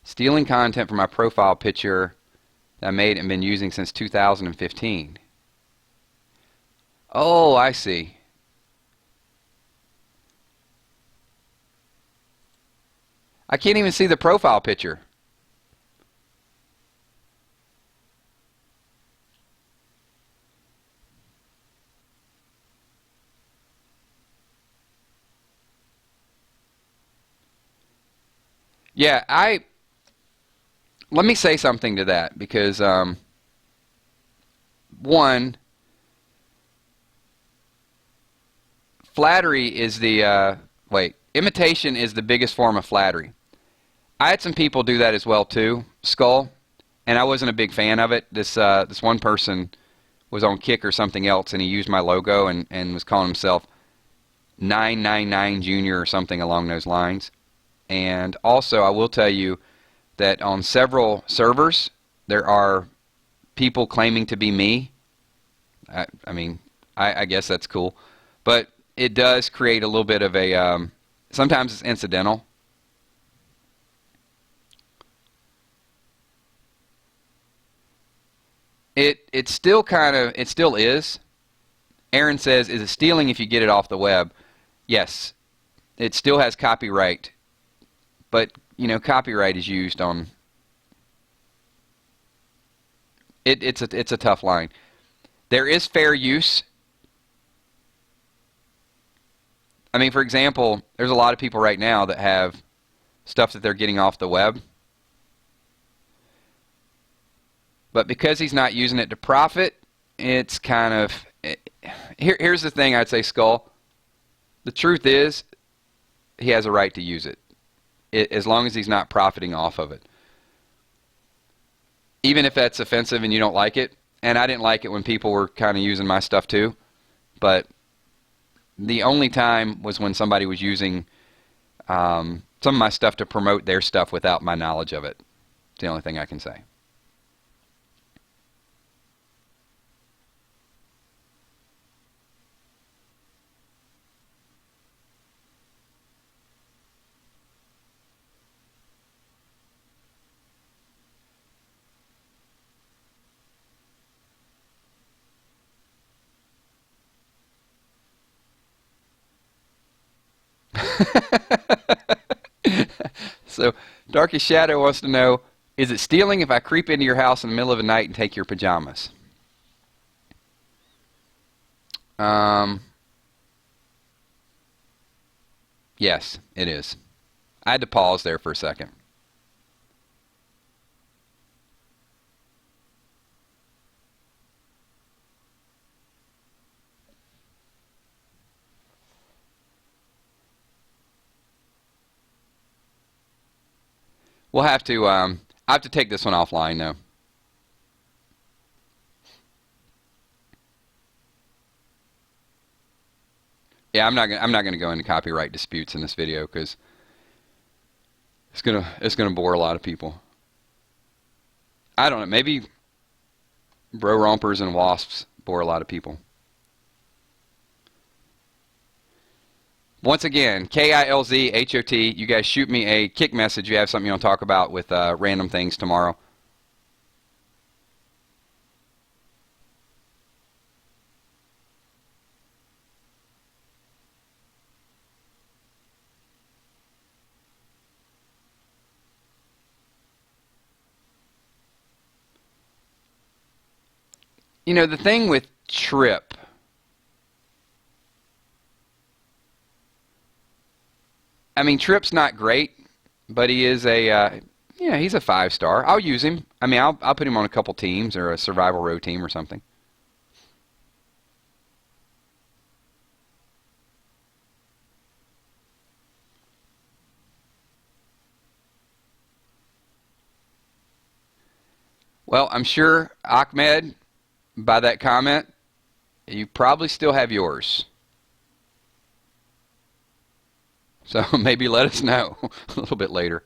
stealing content from my profile picture that I made and been using since 2015. Oh, I see. I can't even see the profile picture. Yeah, let me say something to that, because one, flattery is imitation is the biggest form of flattery. I had some people do that as well too, Skull, and I wasn't a big fan of it. This one person was on Kik or something else, and he used my logo and was calling himself 999 Junior or something along those lines. And also, I will tell you, that on several servers there are people claiming to be me. I mean, I guess that's cool. But it does create a little bit of a, sometimes it's incidental. It still is. Aaron says, is it stealing if you get it off the web? Yes. It still has copyright. But, you know, copyright is used on... It's a tough line. There is fair use. I mean, for example, there's a lot of people right now that have stuff that they're getting off the web. But because he's not using it to profit, it's kind of... Here's the thing I'd say, Skull. The truth is, he has a right to use it, as long as he's not profiting off of it. Even if that's offensive and you don't like it. And I didn't like it when people were kind of using my stuff too. But the only time was when somebody was using some of my stuff to promote their stuff without my knowledge of it. It's the only thing I can say. So, Darkest Shadow wants to know, is it stealing if I creep into your house in the middle of the night and take your pajamas? Yes, it is. I had to pause there for a second. We'll have to, I have to take this one offline though. Yeah, I'm not gonna go into copyright disputes in this video because it's gonna bore a lot of people. I don't know, maybe bro rompers and wasps bore a lot of people. Once again, KILZ, you guys shoot me a kick message if you have something you want to talk about with random things tomorrow. You know, the thing with Trip, I mean, Trip's not great, but he is a, yeah, he's a 5-star. I'll use him. I mean, I'll put him on a couple teams or a survival row team or something. Well, I'm sure, Ahmed, by that comment, you probably still have yours. So maybe let us know a little bit later.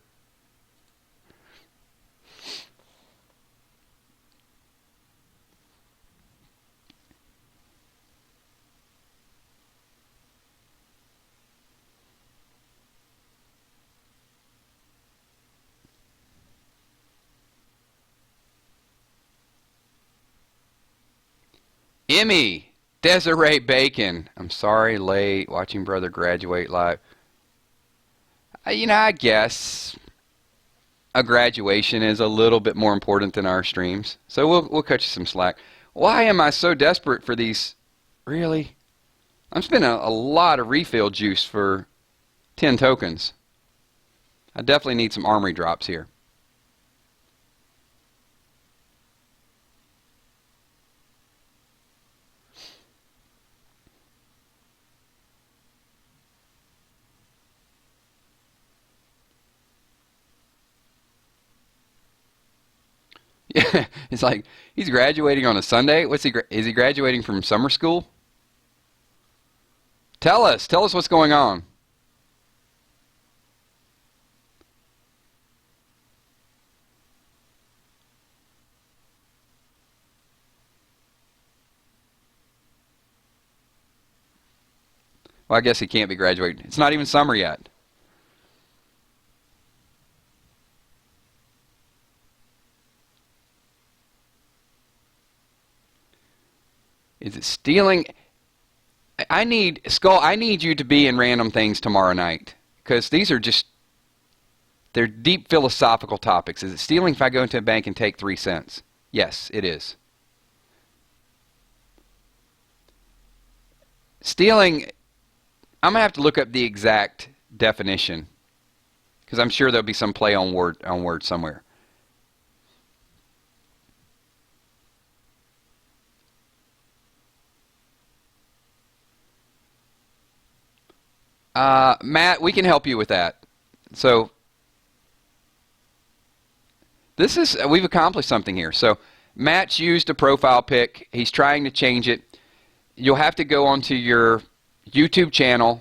Emmy, Desiree Bacon. I'm sorry, late. Watching brother graduate live. You know, I guess a graduation is a little bit more important than our streams. So we'll cut you some slack. Why am I so desperate for these? Really? I'm spending a lot of refill juice for 10 tokens. I definitely need some armory drops here. Yeah, it's like he's graduating on a Sunday. Is he graduating from summer school? Tell us what's going on. Well, I guess he can't be graduating. It's not even summer yet. Is it stealing? I need Skull. I need you to be in random things tomorrow night because these are just they're deep philosophical topics. Is it stealing if I go into a bank and take 3 cents? Yes, it is. Stealing. I'm gonna have to look up the exact definition because I'm sure there'll be some play on word somewhere. Matt, we can help you with that. So this is we've accomplished something here. So Matt's used a profile pic. He's trying to change it. You'll have to go onto your YouTube channel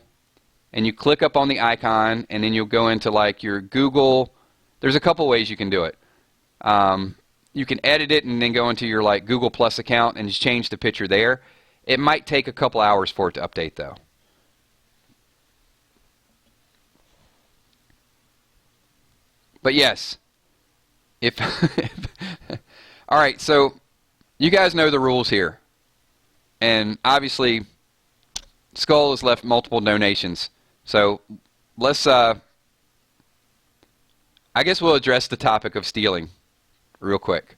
and you click up on the icon and then you'll go into like your Google. There's a couple ways you can do it. You can edit it and then go into your like Google Plus account and just change the picture there. It might take a couple hours for it to update though. But yes, if all right, so you guys know the rules here, and obviously, Skull has left multiple donations. So let's, I guess we'll address the topic of stealing real quick.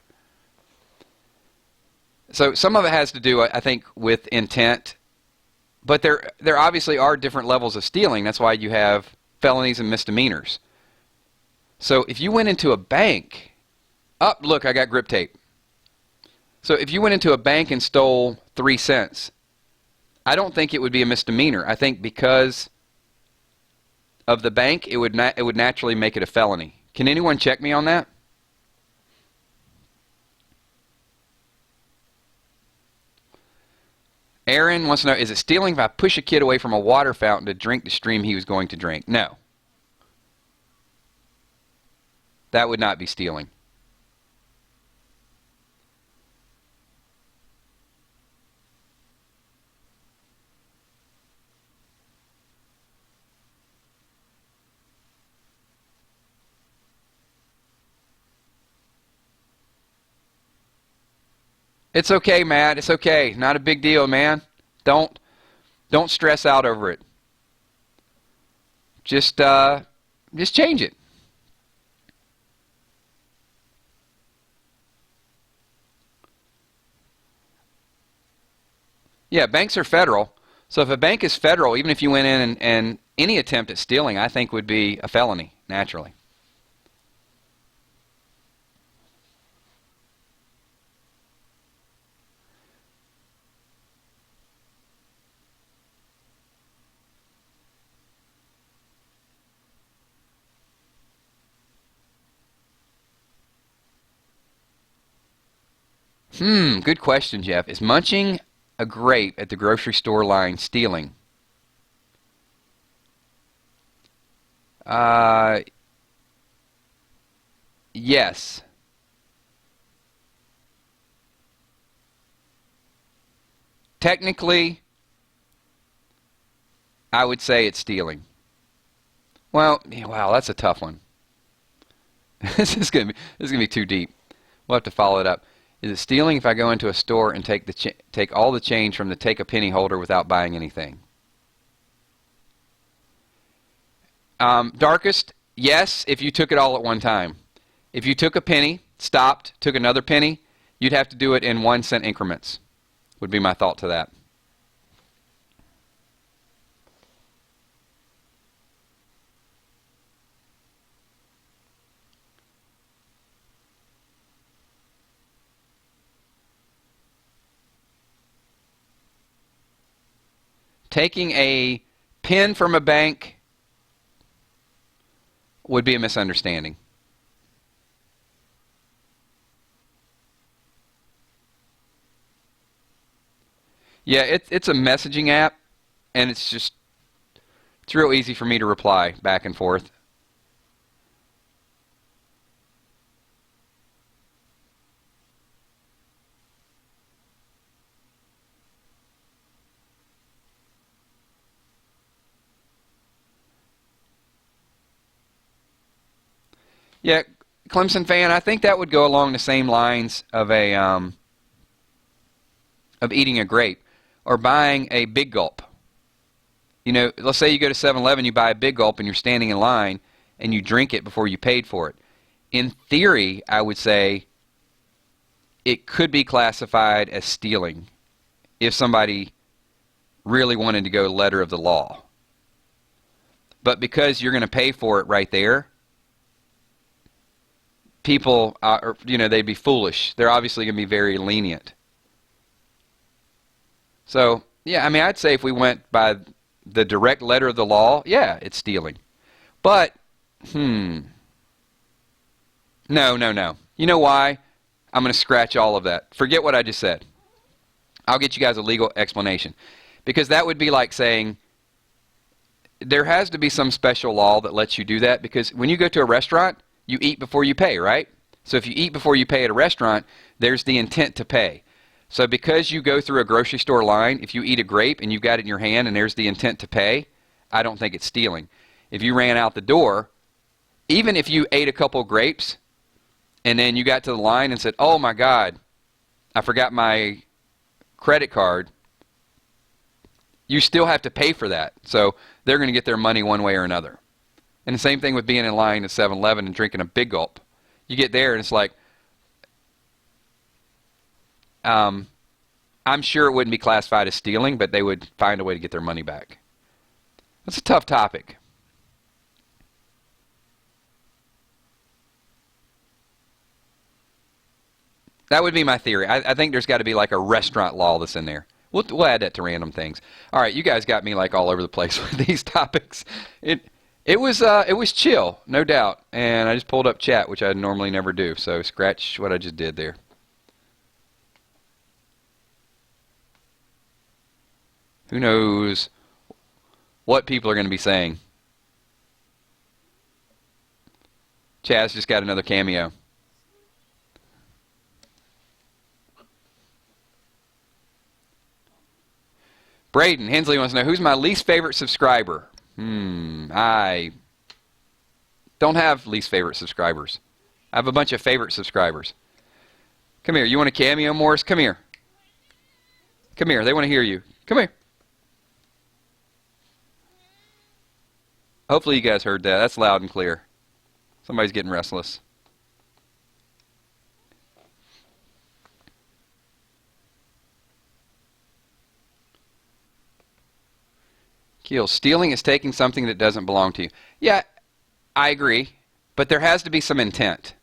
So some of it has to do, I think, with intent, but there obviously are different levels of stealing. That's why you have felonies and misdemeanors. So if you went into a bank, look, I got grip tape. So if you went into a bank and stole 3 cents, I don't think it would be a misdemeanor. I think because of the bank, it would naturally make it a felony. Can anyone check me on that? Aaron wants to know, is it stealing if I push a kid away from a water fountain to drink the stream he was going to drink? No. That would not be stealing. It's okay, Matt. It's okay. Not a big deal, man. Don't stress out over it. Just change it. Yeah, banks are federal. So if a bank is federal, even if you went in and any attempt at stealing, I think would be a felony, naturally. Good question, Jeff. Is munching a grape at the grocery store line stealing? Uh, yes. Technically, I would say it's stealing. Well, yeah, wow, that's a tough one. This is gonna be too deep. We'll have to follow it up. Is it stealing if I go into a store and take all the change from the take a penny holder without buying anything? Darkest, yes, if you took it all at one time. If you took a penny, stopped, took another penny, you'd have to do it in 1 cent increments, would be my thought to that. Taking a pen from a bank would be a misunderstanding. Yeah, it's a messaging app, and it's real easy for me to reply back and forth. Yeah, Clemson fan, I think that would go along the same lines of a of eating a grape or buying a Big Gulp. You know, let's say you go to 7-Eleven, you buy a Big Gulp, and you're standing in line, and you drink it before you paid for it. In theory, I would say it could be classified as stealing if somebody really wanted to go letter of the law. But because you're going to pay for it right there, people, they'd be foolish. They're obviously going to be very lenient. So, yeah, I mean, I'd say if we went by the direct letter of the law, yeah, it's stealing. But, no. You know why? I'm going to scratch all of that. Forget what I just said. I'll get you guys a legal explanation. Because that would be like saying there has to be some special law that lets you do that, because when you go to a restaurant, you eat before you pay, right? So if you eat before you pay at a restaurant, there's the intent to pay. So because you go through a grocery store line, if you eat a grape and you've got it in your hand and there's the intent to pay, I don't think it's stealing. If you ran out the door, even if you ate a couple grapes and then you got to the line and said, oh my God, I forgot my credit card, you still have to pay for that. So they're going to get their money one way or another. And the same thing with being in line at 7-Eleven and drinking a Big Gulp. You get there and it's like, I'm sure it wouldn't be classified as stealing, but they would find a way to get their money back. That's a tough topic. That would be my theory. I think there's got to be like a restaurant law that's in there. We'll add that to random things. All right, you guys got me like all over the place with these topics. It was chill, no doubt. And I just pulled up chat, which I normally never do. So scratch what I just did there. Who knows what people are going to be saying? Chaz just got another cameo. Braden Hensley wants to know, who's my least favorite subscriber? I don't have least favorite subscribers. I have a bunch of favorite subscribers. Come here. You want a cameo, Morris? Come here. Come here. They want to hear you. Come here. Hopefully you guys heard that. That's loud and clear. Somebody's getting restless. KILZ, stealing is taking something that doesn't belong to you. Yeah, I agree, but there has to be some intent.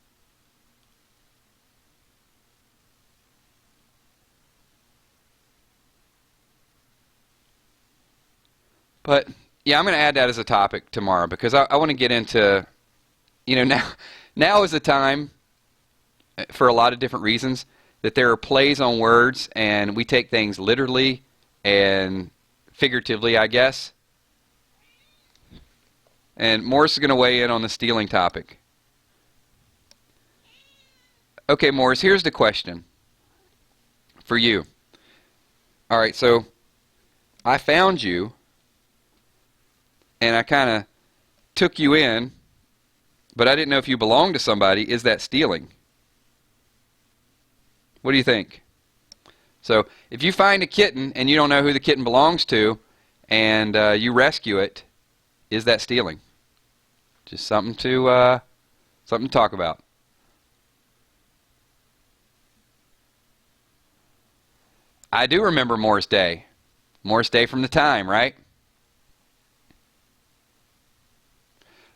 But yeah, I'm going to add that as a topic tomorrow, because I want to get into, now is the time, for a lot of different reasons, that there are plays on words and we take things literally and figuratively, I guess. And Morris is going to weigh in on the stealing topic. Okay, Morris, here's the question for you. All right, so I found you and I kind of took you in, but I didn't know if you belonged to somebody. Is that stealing? What do you think? So if you find a kitten and you don't know who the kitten belongs to and you rescue it, is that stealing? Just something to talk about. I do remember Morris Day. Morris Day from the time, right?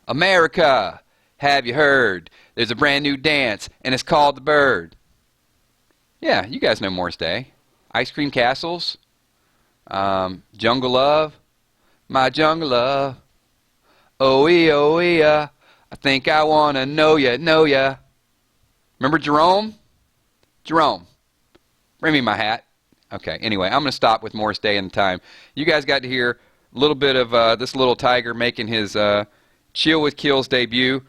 America, have you heard? There's a brand new dance and it's called the bird. Yeah, you guys know Morris Day. Ice Cream Castles, Jungle Love, My Jungle Love, oh yeah, I think I wanna know ya. Remember Jerome? Jerome, bring me my hat. Okay, anyway, I'm gonna stop with Morris Day and the time. You guys got to hear a little bit of this little tiger making his Chill with KILZ debut.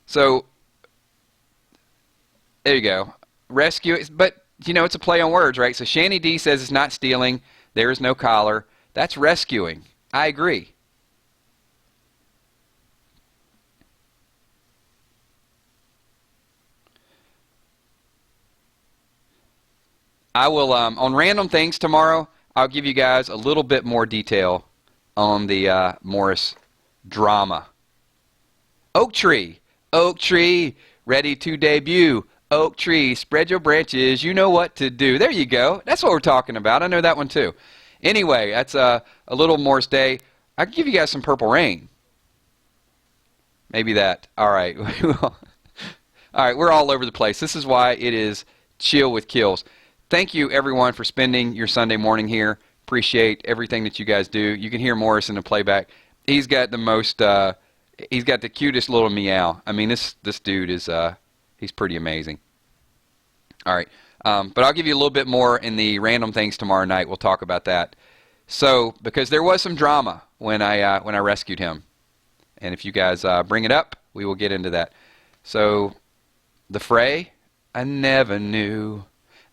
So there you go. Rescue it, but it's a play on words, right? So Shanny D says it's not stealing. There is no collar. That's rescuing. I agree. I will, on random things tomorrow, I'll give you guys a little bit more detail on the Morris drama. Oak tree, ready to debut. Oak tree, spread your branches, you know what to do. There you go. That's what we're talking about. I know that one too. Anyway, that's a little Morris Day. I can give you guys some Purple Rain. Maybe that. All right. All right, we're all over the place. This is why it is Chill with KILZ. Thank you, everyone, for spending your Sunday morning here. Appreciate everything that you guys do. You can hear Morris in the playback. He's got the most, he's got the cutest little meow. I mean, this dude is, he's pretty amazing. All right, but I'll give you a little bit more in the random things tomorrow night. We'll talk about that. So, because there was some drama when I rescued him, and if you guys bring it up, we will get into that. So, the fray, I never knew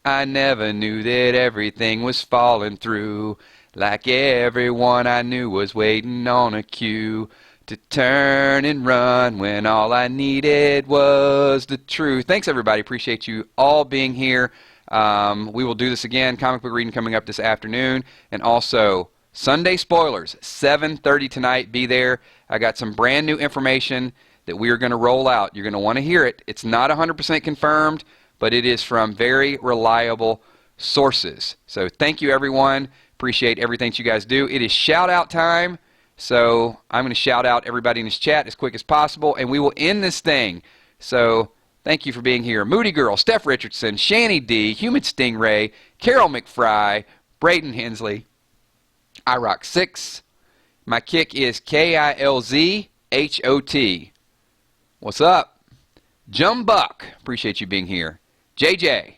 that everything was falling through, like everyone I knew was waiting on a cue to turn and run when all I needed was the truth. Thanks, everybody. Appreciate you all being here. We will do this again. Comic book reading coming up this afternoon. And also, Sunday spoilers, 7:30 tonight. Be there. I got some brand new information that we are going to roll out. You're going to want to hear it. It's not 100% confirmed, but it is from very reliable sources. So thank you, everyone. Appreciate everything that you guys do. It is shout-out time. So I'm going to shout out everybody in this chat as quick as possible, and we will end this thing. So thank you for being here. Moody Girl, Steph Richardson, Shanny D, Human Stingray, Carol McFry, Braden Hensley, iRock6. My kick is KILZ HOT. What's up? Jumbuck, appreciate you being here. JJ,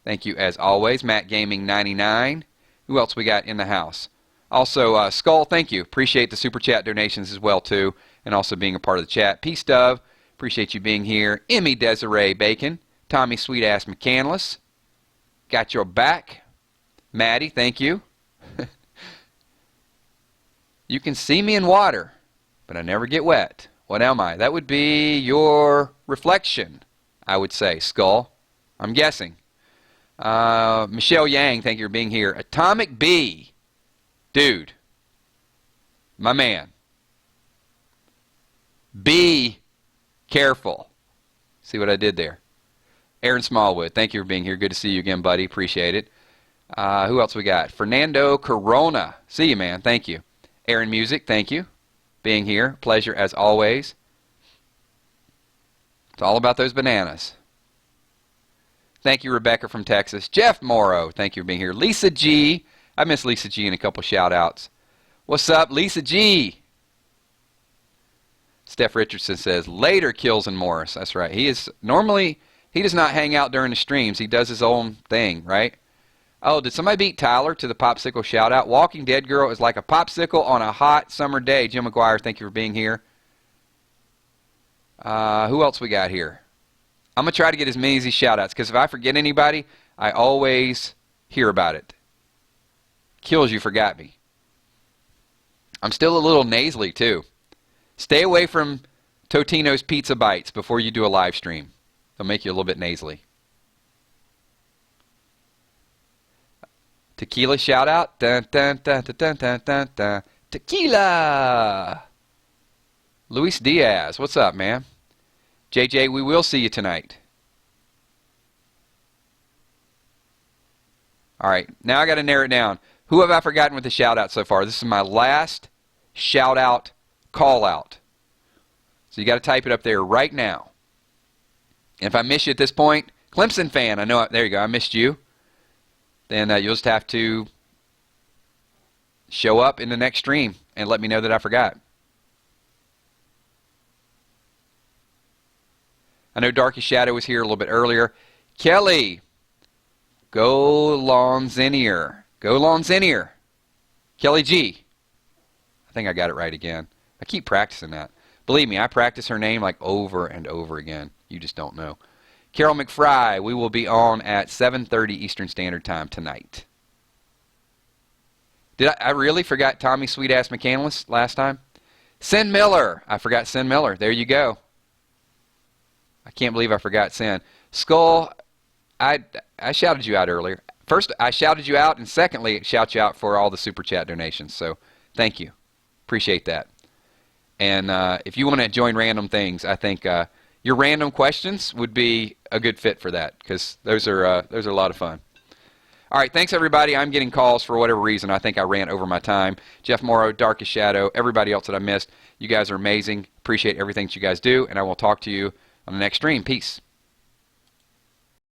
thank you as always. Matt Gaming 99. Who else we got in the house? Also, Skull, thank you. Appreciate the Super Chat donations as well, too, and also being a part of the chat. Peace, Dove. Appreciate you being here. Emmy Desiree Bacon. Tommy Sweetass McCandless. Got your back. Maddie, thank you. You can see me in water, but I never get wet. What am I? That would be your reflection, I would say, Skull. I'm guessing. Michelle Yang, thank you for being here. Atomic B. Dude, my man, be careful. See what I did there? Aaron Smallwood, thank you for being here. Good to see you again, buddy. Appreciate it. Who else we got? Fernando Corona. See you, man. Thank you. Aaron Music, thank you. Being here. Pleasure as always. It's all about those bananas. Thank you, Rebecca from Texas. Jeff Morrow, thank you for being here. Lisa G. I miss Lisa G in a couple shout-outs. What's up, Lisa G? Steph Richardson says, later KILZ and Morris. That's right. He does not hang out during the streams. He does his own thing, right? Oh, did somebody beat Tyler to the popsicle shout-out? Walking Dead Girl is like a popsicle on a hot summer day. Jim McGuire, thank you for being here. Who else we got here? I'm going to try to get as many of these shout-outs, because if I forget anybody, I always hear about it. KILZ, you forgot me. I'm still a little nasally, too. Stay away from Totino's Pizza Bites before you do a live stream. They'll make you a little bit nasally. Tequila shout out. Dun, dun, dun, dun, dun, dun, dun, dun. Tequila. Luis Diaz, what's up, man? JJ, we will see you tonight. All right, now I got to narrow it down. Who have I forgotten with the shout out so far? This is my last shout out call out. So you got to type it up there right now. And if I miss you at this point, Clemson fan, I know, there you go, I missed you. Then you'll just have to show up in the next stream and let me know that I forgot. I know Darkest Shadow was here a little bit earlier. Kelly, go Lonzinier. Go Lonzinier. Kelly G. I think I got it right again. I keep practicing that. Believe me, I practice her name like over and over again. You just don't know. Carol McFry, we will be on at 7:30 Eastern Standard Time tonight. Did I really forgot Tommy Sweetass McCandless last time? Sin Miller. I forgot Sin Miller. There you go. I can't believe I forgot Sin. Skull, I shouted you out earlier. first, I shouted you out, and secondly, shout you out for all the Super Chat donations. So thank you. Appreciate that. And if you want to join random things, I think your random questions would be a good fit for that, because those are a lot of fun. All right, thanks everybody. I'm getting calls for whatever reason. I think I ran over my time. Jeff Morrow, Darkest Shadow, everybody else that I missed. You guys are amazing. Appreciate everything that you guys do, and I will talk to you on the next stream. Peace.